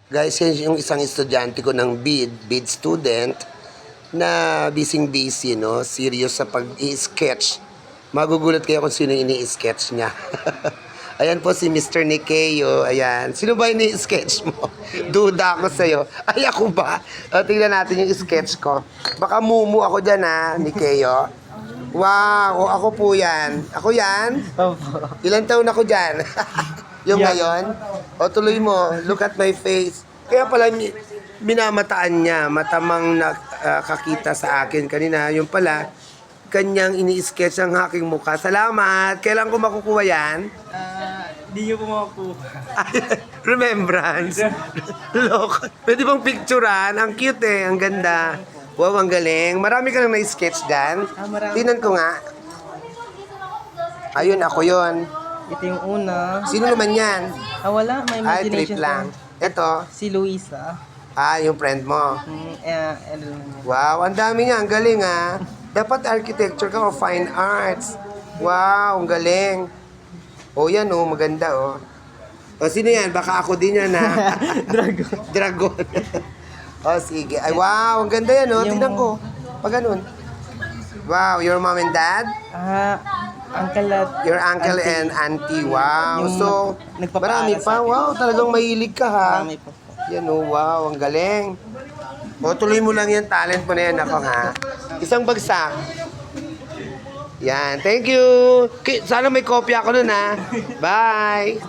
Guys, yan yung isang estudyante ko ng bid student na busy, no? Serious sa pag-i-sketch. Magugulat kayo kung sino yung ini-sketch niya. Ayan po si Mr. Nikeo. Ayan. Sino ba ini-sketch mo? Duda ako sa'yo. Ay, ako ba? Tingnan natin yung sketch ko. Baka mumu ako dyan, ha, Nikeo. Wow, ako po yan. Ako yan? Ilan taon ako dyan? Yung ngayon? O tuloy mo, look at my face. Kaya pala minamataan niya, matamang nakakita sa akin kanina. Yung pala, kanyang ini-sketch ang aking mukha. Salamat! Kailan ko makukuha yan? Hindi nyo po makakuha. Remembrance. Look, pwede bang picturean? Ang cute eh, ang ganda. Wow, ang galing. Marami ka nang na-sketch dyan. Marami. Tingnan ko nga. Ayun, ako yon. Ito yung una. Sino naman yan? Wala. May Ay, imagination trip lang. Ito, Si Luisa. yung friend mo. Ano lang yan. Wow, ang dami niya. Ang galing ah. Dapat architecture ka o fine arts. Wow, ang galing. O yan oh, maganda oh. O sino yan? Baka ako din yan ha. Dragon. Dragon. O sige. Ay wow, ang ganda yan oh. Yung- Tingnan ko. Pag ganun. Wow, your mom and dad? Uncle at Your uncle auntie. and auntie. Wow. Yung So, nagpapaaral marami sa pa. akin. Wow, talagang mahilig ka ha. Marami po. Yan oh, wow, ang galing. O, tuloy mo lang yan, talent mo na yan ako ha. Isang bagsak. Yan, thank you. Sana may kopya ako nun ha. Bye.